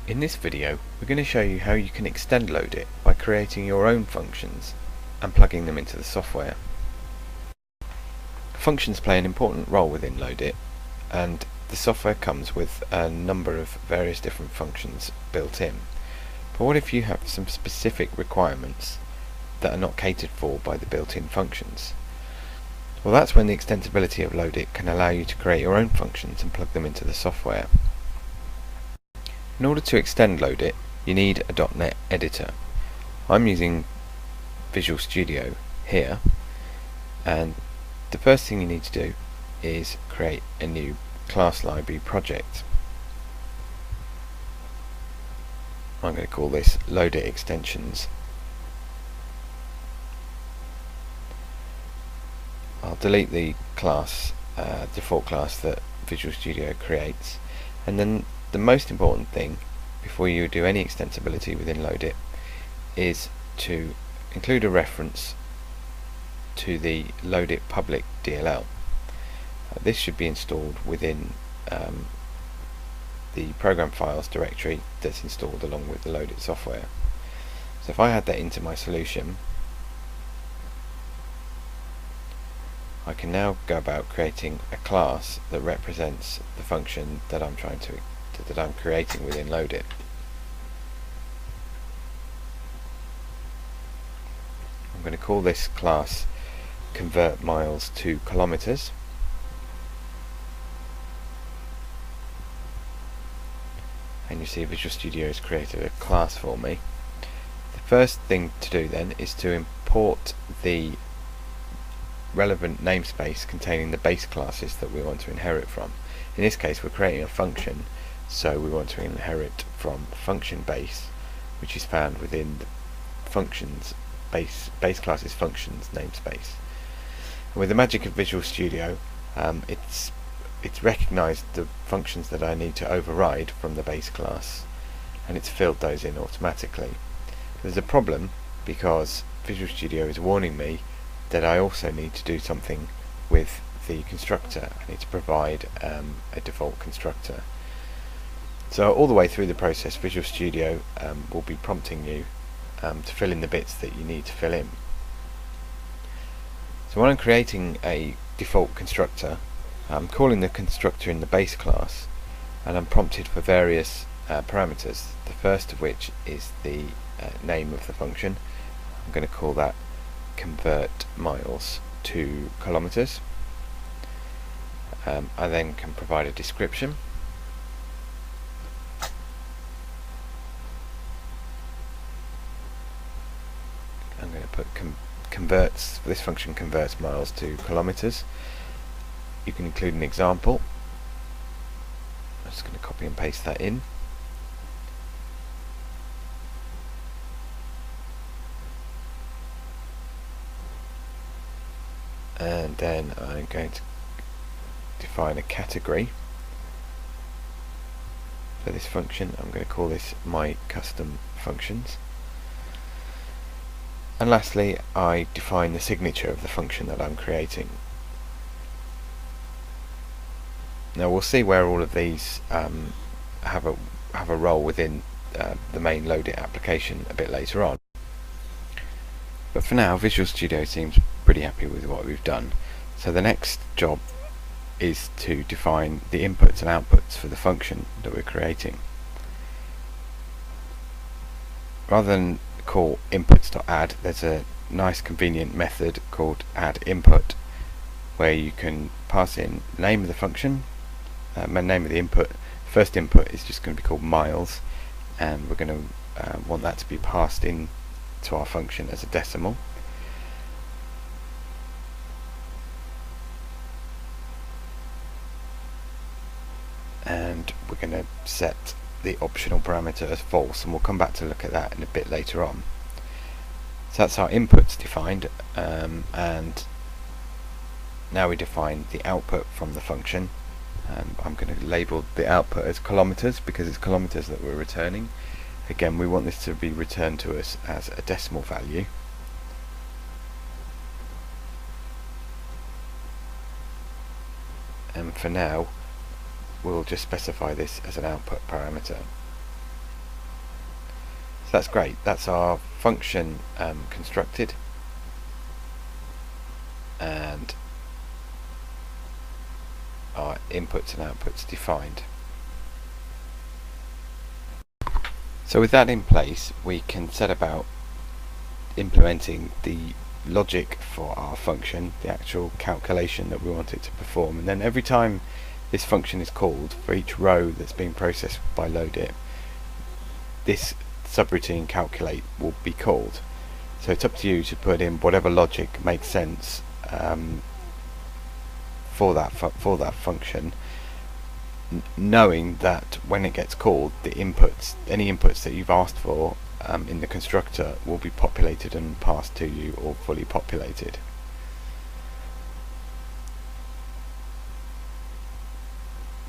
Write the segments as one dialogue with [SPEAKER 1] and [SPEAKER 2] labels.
[SPEAKER 1] In this video, we're going to show you how you can extend Loadit by creating your own functions and plugging them into the software. Functions play an important role within Loadit, and the software comes with a number of various different functions built in. But what if you have some specific requirements that are not catered for by the built-in functions? Well, that's when the extensibility of Loadit can allow you to create your own functions and plug them into the software. In order to extend Loadit, you need a .NET editor. I'm using Visual Studio here, and the first thing you need to do is create a new class library project. I'm going to call this Loadit Extensions. I'll delete the class, default class that Visual Studio creates, and then the most important thing before you do any extensibility within Loadit is to include a reference to the Loadit public DLL. This should be installed within the program files directory that's installed along with the Loadit software. So if I add that into my solution, I can now go about creating a class that represents the function that I'm creating within Loadit. I'm going to call this class convert miles to kilometers. And you see Visual Studio has created a class for me. The first thing to do then is to import the relevant namespace containing the base classes that we want to inherit from. In this case, we're creating a function, so we want to inherit from function base, which is found within the functions base classes functions namespace. And with the magic of Visual Studio, it's recognized the functions that I need to override from the base class, and it's filled those in automatically. There's a problem because Visual Studio is warning me that I also need to do something with the constructor. I need to provide a default constructor. So all the way through the process, Visual Studio will be prompting you to fill in the bits that you need to fill in. So when I'm creating a default constructor, I'm calling the constructor in the base class, and I'm prompted for various parameters, the first of which is the name of the function. I'm going to call that convert miles to kilometers. I then can provide a description. I'm going to put converts. This function converts miles to kilometers. You can include an example. I'm just going to copy and paste that in. And then I'm going to define a category for this function. I'm going to call this my custom functions. And lastly, I define the signature of the function that I'm creating. Now we'll see where all of these have a role within the main Loadit application a bit later on. But for now, Visual Studio seems pretty happy with what we've done. So the next job is to define the inputs and outputs for the function that we're creating. Rather than call inputs.add, there's a nice convenient method called add_input, where you can pass in the name of the function, name of the input. First input is just going to be called miles, and we're going to want that to be passed in to our function as a decimal. And we're going to set the optional parameter as false, and we'll come back to look at that in a bit later on. So that's our inputs defined, and now we define the output from the function. I'm going to label the output as kilometers because it's kilometers that we're returning. Again, we want this to be returned to us as a decimal value. And for now, we'll just specify this as an output parameter. that's great. That's our function constructed, and our inputs and outputs defined. So with that in place, we can set about implementing the logic for our function, the actual calculation that we want it to perform, and then every time this function is called, for each row that's being processed by Loadit, this subroutine calculate will be called. So it's up to you to put in whatever logic makes sense for that function, knowing that when it gets called, the inputs, any inputs that you've asked for in the constructor, will be populated and passed to you, or fully populated.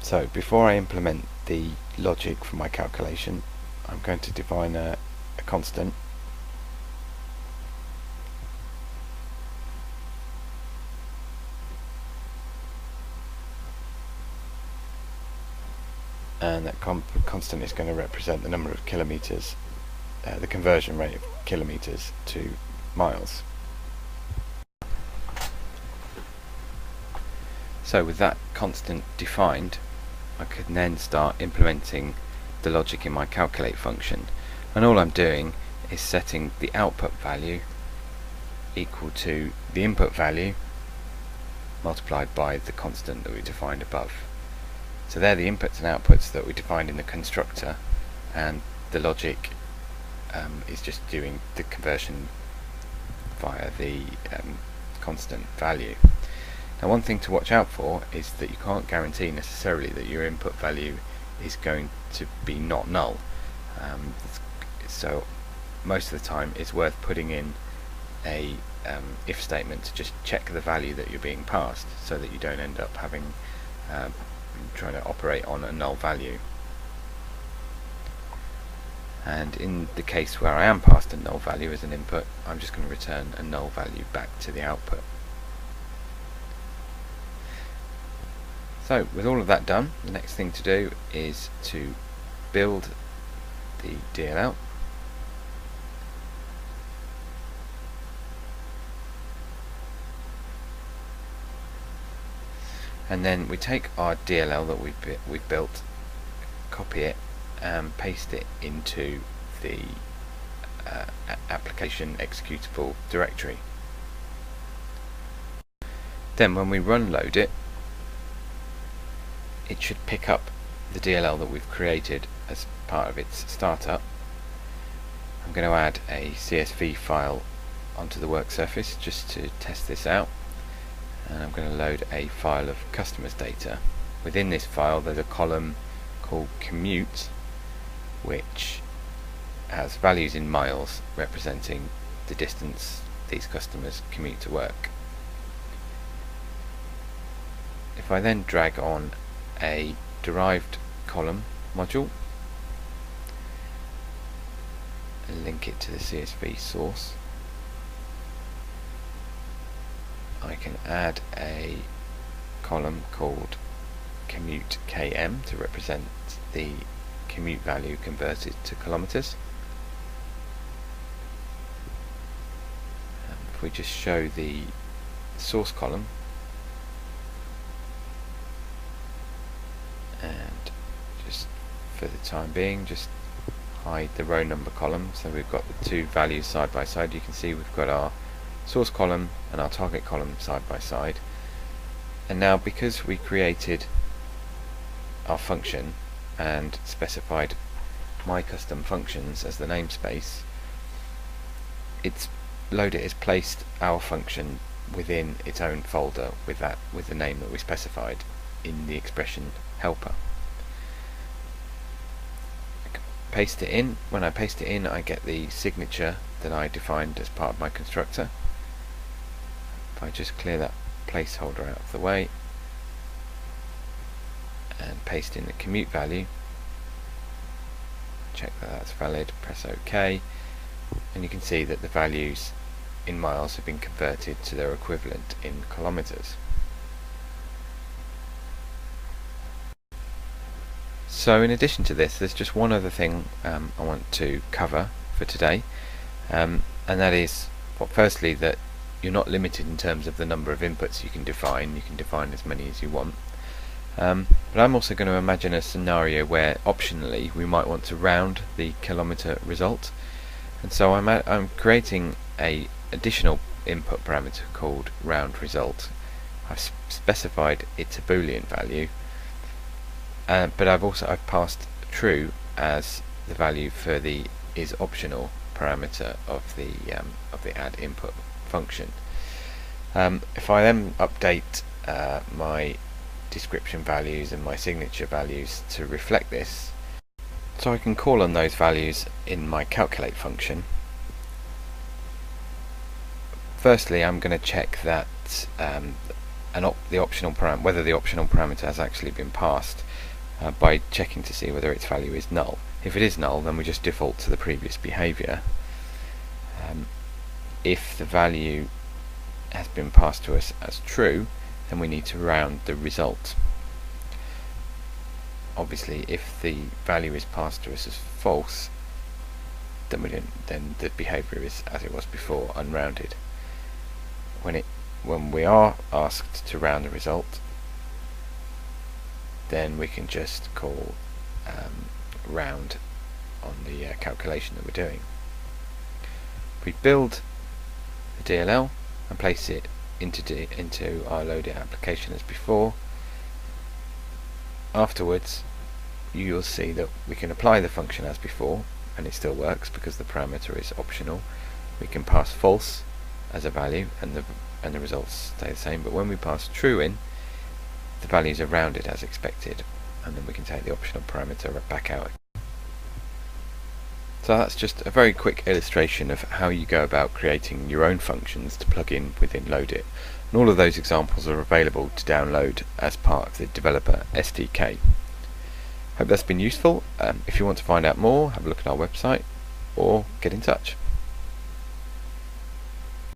[SPEAKER 1] So before I implement the logic for my calculation, I'm going to define a constant, and that constant is going to represent the number of kilometers, the conversion rate of kilometers to miles. So with that constant defined, I can then start implementing the logic in my calculate function, and all I'm doing is setting the output value equal to the input value multiplied by the constant that we defined above. So they're the inputs and outputs that we defined in the constructor, and the logic is just doing the conversion via the constant value. Now, one thing to watch out for is that you can't guarantee necessarily that your input value is going to be not null. So most of the time it's worth putting in a if statement to just check the value that you're being passed, so that you don't end up having trying to operate on a null value. And in the case where I am passed a null value as an input, I'm just going to return a null value back to the output. So with all of that done, the next thing to do is to build the DLL. And then we take our DLL that we've built, copy it, and paste it into the application executable directory. Then when we run Loadit, it should pick up the DLL that we've created as part of its startup. I'm going to add a CSV file onto the work surface just to test this out, and I'm going to load a file of customers data. Within this file there's a column called commute, which has values in miles representing the distance these customers commute to work. If I then drag on a derived column module and link it to the CSV source, I can add a column called commute km to represent the commute value converted to kilometers. If we just show the source column, and just for the time being just hide the row number column, so we've got the two values side by side. You can see we've got our source column and our target column side by side. And now, because we created our function and specified my custom functions as the namespace, Loadit has placed our function within its own folder with the name that we specified in the expression helper. I can paste it in. When I paste it in, I get the signature that I defined as part of my constructor. If I just clear that placeholder out of the way and paste in the commute value, check that that's valid, press OK, and you can see that the values in miles have been converted to their equivalent in kilometers. So in addition to this, there's just one other thing I want to cover for for today, and that is, well, firstly, that you're not limited in terms of the number of inputs you can define. You can define as many as you want. But I'm also going to imagine a scenario where optionally we might want to round the kilometre result, and so I'm creating a additional input parameter called round result. I've specified it's a Boolean value, but I've passed true as the value for the is optional parameter of the add input function. If I then update my description values and my signature values to reflect this, so I can call on those values in my calculate function. Firstly, I'm going to check that the optional parameter, whether the optional parameter has actually been passed, by checking to see whether its value is null. If it is null, then we just default to the previous behavior. If the value has been passed to us as true, then we need to round the result. Obviously, if the value is passed to us as false, then the behavior is as it was before, unrounded. When we are asked to round the result, then we can just call round on the calculation that we're doing. We build the DLL and place it into our Loadit application as before. Afterwards, you'll see that we can apply the function as before, and it still works because the parameter is optional. We can pass false as a value, and the results stay the same. But when we pass true in, the values are rounded as expected, and then we can take the optional parameter back out. So that's just a very quick illustration of how you go about creating your own functions to plug in within Loadit, and all of those examples are available to download as part of the developer SDK. Hope that's been useful. If you want to find out more, have a look at our website or get in touch.